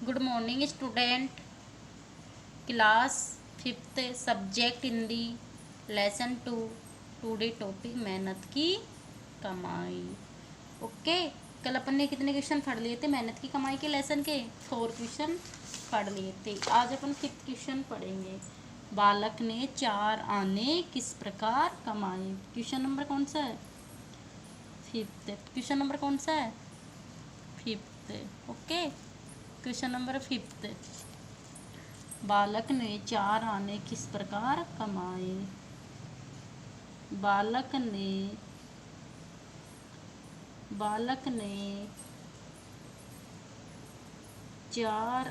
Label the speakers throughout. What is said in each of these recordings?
Speaker 1: Good morning student. Class fifth, subject Hindi, lesson two. Today topic मेहनत की कमाई। Okay. कल अपन ने कितने क्वेश्चन पढ़ लिए थे मेहनत की कमाई के लेसन के? 4 क्वेश्चन पढ़ लिए थे। आज अपन फिफ्थ क्वेश्चन पढ़ेंगे। बालक ने 4 आने किस प्रकार कमाए। क्वेश्चन नंबर कौन सा है? फिफ्थ। क्वेश्चन नंबर कौन सा है? Fifth. Okay. Question number fifth. बालक ने 4 आने किस प्रकार कमाए। बालक ने 4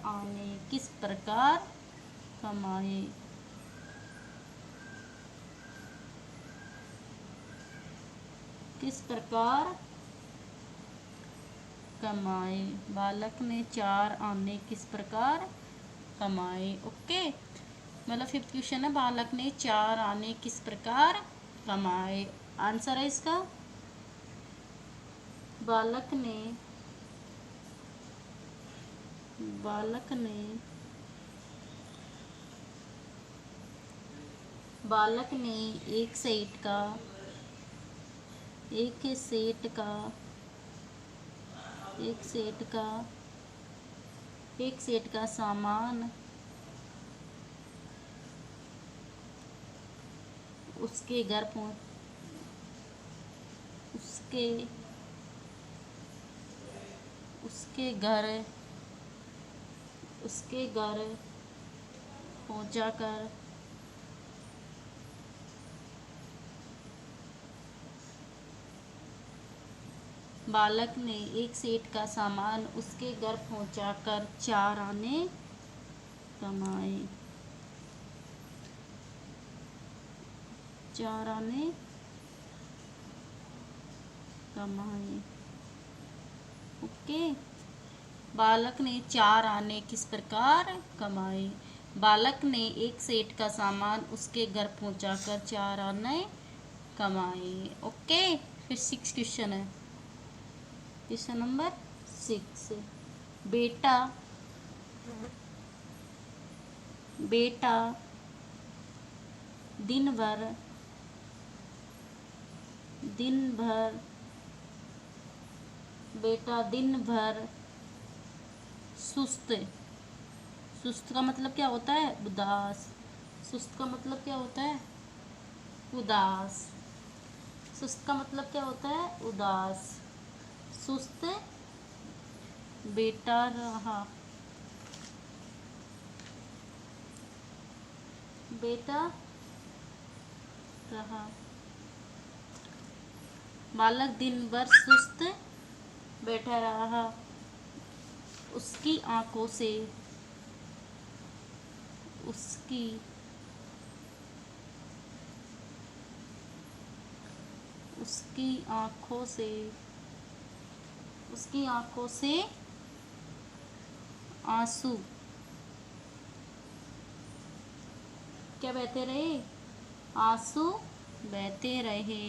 Speaker 1: आने किस प्रकार कमाए। किस प्रकार कमाए। बालक ने 4 आने किस प्रकार कमाए। ओके। मतलब फिफ्थ क्वेश्चन है, बालक ने 4 आने किस प्रकार कमाए। आंसर है इसका, बालक ने एक सेट का सामान उसके घर पहुंचाकर बालक ने एक सेठ का सामान उसके घर पहुंचाकर 4 आने कमाए। 4 आने कमाए। ओके। बालक ने 4 आने किस प्रकार कमाए। बालक ने एक सेठ का सामान उसके घर पहुंचाकर 4 आने कमाए। ओके। फिर 6 क्वेश्चन है। Question number 6। बेटा दिन भर सुस्त का मतलब क्या होता है? उदास। सुस्त का मतलब क्या होता है? उदास। सुस्त का मतलब क्या होता है? उदास। सुस्त बेटा रहा। बालक दिन भर सुस्त बैठा रहा। उसकी आंखों से आंसू क्या बहते रहे? आंसू बहते रहे।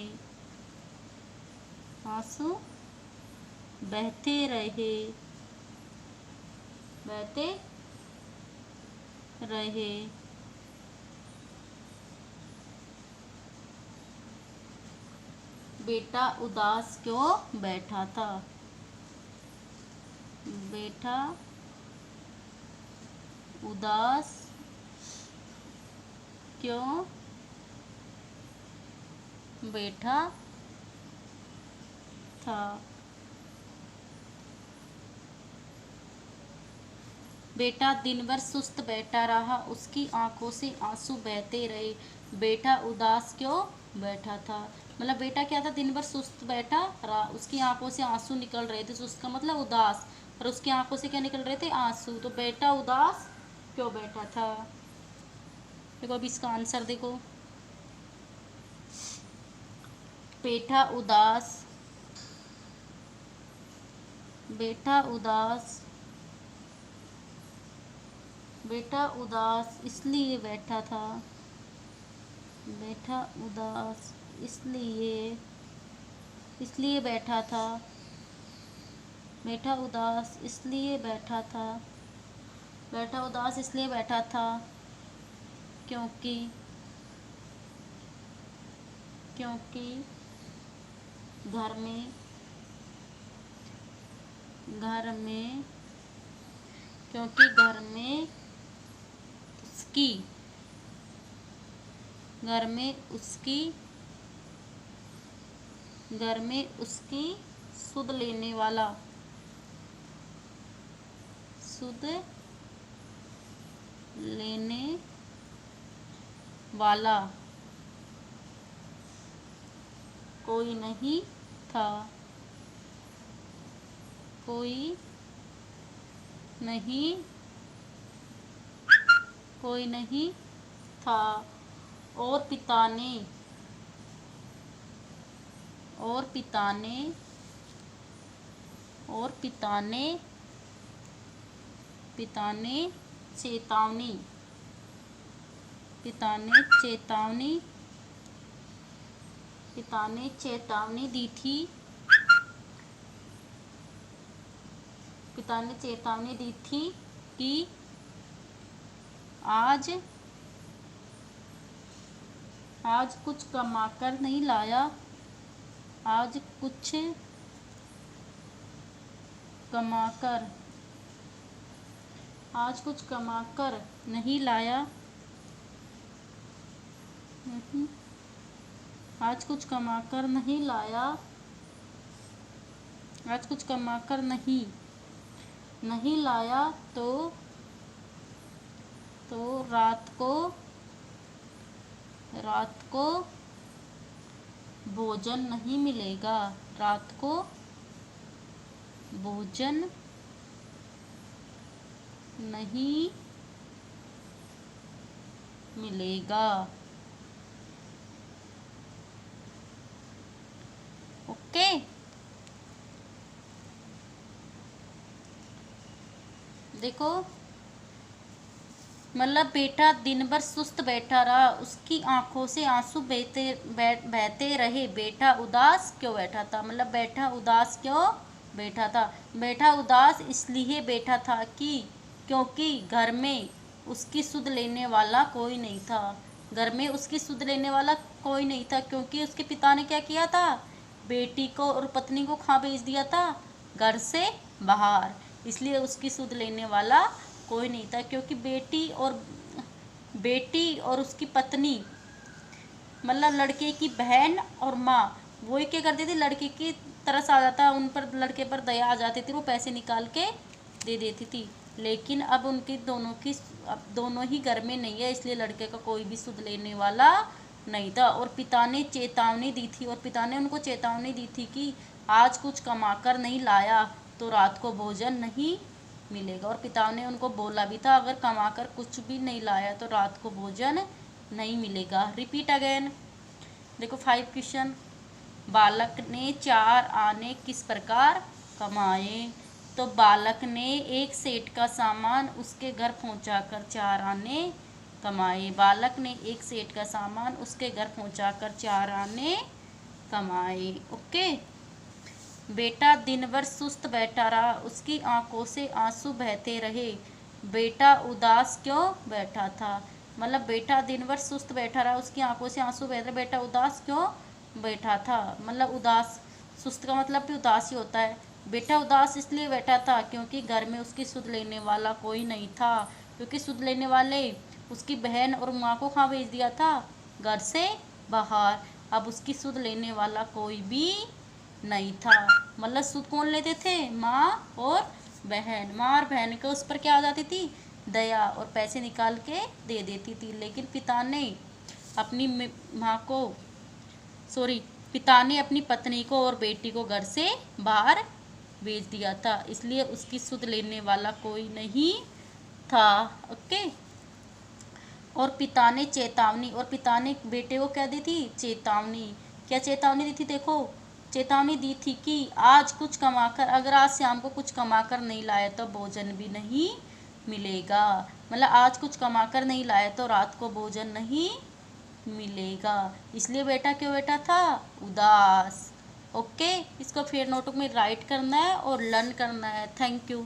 Speaker 1: बेटा उदास क्यों बैठा था? बेटा उदास क्यों बैठा था? बेटा दिन भर सुस्त बैठा रहा। उसकी आंखों से आंसू बहते रहे। बेटा उदास क्यों बैठा था? मतलब बेटा क्या था? दिन भर सुस्त बैठा रहा, उसकी आंखों से आंसू निकल रहे थे। सुस्त का मतलब उदास, और उसकी आंखों से क्या निकल रहे थे? आंसू। तो बेटा उदास क्यों बैठा था? देखो अब इसका आंसर देखो। बेटा उदास इसलिए बैठा था। इसलिए बैठा था। बैठा उदास इसलिए बैठा था। बैठा उदास इसलिए बैठा था क्योंकि क्योंकि घर में घर में क्योंकि उसकी घर में उसकी घर में उसकी सुध लेने वाला सुध लेने वाला कोई नहीं था। कोई नहीं कोई नहीं था। और पिता ने और पिता ने और पिता ने पिता ने चेतावनी पिता ने चेतावनी पिता ने चेतावनी दी थी। पिता ने चेतावनी दी थी कि आज कुछ कमाकर नहीं लाया। आज कुछ कमाकर आज कुछ कमाकर नहीं लाया। आज कुछ कमाकर नहीं लाया। आज कुछ कमाकर नहीं लाया तो रात को भोजन नहीं मिलेगा। रात को भोजन नहीं मिलेगा। ओके। देखो, मतलब बेटा दिन भर सुस्त बैठा रहा, उसकी आंखों से आंसू बहते रहे। बेटा उदास क्यों बैठा था, मतलब बेटा उदास क्यों बैठा था। बेटा उदास इसलिए बैठा था क्योंकि घर में उसकी सुध लेने वाला कोई नहीं था। घर में उसकी सुध लेने वाला कोई नहीं था क्योंकि उसके पिता ने क्या किया था, बेटी को और पत्नी को कहाँ भेज दिया था, घर से बाहर। इसलिए उसकी सुध लेने वाला कोई नहीं था। क्योंकि बेटी और उसकी पत्नी, मतलब लड़के की बहन और माँ, वही क्या करती थी, लड़के की तरस आ जाता उन पर, लड़के पर दया आ जाती थी, वो पैसे निकाल के दे देती थी। लेकिन अब उनकी दोनों ही घर में नहीं है, इसलिए लड़के का कोई भी सुध लेने वाला नहीं था। और पिता ने चेतावनी दी थी, और पिता ने उनको चेतावनी दी थी कि आज कुछ कमाकर नहीं लाया तो रात को भोजन नहीं मिलेगा। और पिता ने उनको बोला भी था, अगर कमाकर कुछ भी नहीं लाया तो रात को भोजन नहीं मिलेगा। Repeat again. देखो 5 क्वेश्चन। बालक ने 4 आने किस प्रकार कमाए। तो बालक ने एक सेठ का सामान उसके घर पहुंचाकर 4 आने कमाए। बालक ने एक सेठ का सामान उसके घर पहुंचाकर 4 आने कमाए। ओके। बेटा दिन भर सुस्त बैठा रहा, उसकी आंखों से आंसू बहते रहे। बेटा उदास क्यों बैठा था, मतलब बेटा दिन भर सुस्त बैठा रहा, उसकी आंखों से आंसू बहते रहे। बेटा उदास क्यों बैठा था, मतलब उदास, सुस्त का मतलब भी उदास ही होता है। बेटा उदास इसलिए बैठा था क्योंकि घर में उसकी सुध लेने वाला कोई नहीं था। क्योंकि सुध लेने वाले उसकी बहन और माँ को कहाँ भेज दिया था, घर से बाहर। अब उसकी सुध लेने वाला कोई भी नहीं था। मतलब सुध कौन लेते थे, माँ और बहन। माँ और बहन को उस पर क्या आ जाती थी, दया, और पैसे निकाल के दे देती थी। लेकिन पिता ने अपनी पत्नी को और बेटी को घर से बाहर भेज दिया था, इसलिए उसकी सुध लेने वाला कोई नहीं था। ओके। और पिता ने बेटे को क्या दी थी, चेतावनी। क्या चेतावनी दी थी, देखो चेतावनी दी थी कि आज कुछ कमाकर, अगर आज शाम को कुछ कमाकर नहीं लाया तो भोजन भी नहीं मिलेगा। मतलब आज कुछ कमाकर नहीं लाया तो रात को भोजन नहीं मिलेगा। इसलिए बेटा क्यों बैठा था, उदास। ओके, इसको फिर नोटबुक में राइट करना है और लर्न करना है। Thank you.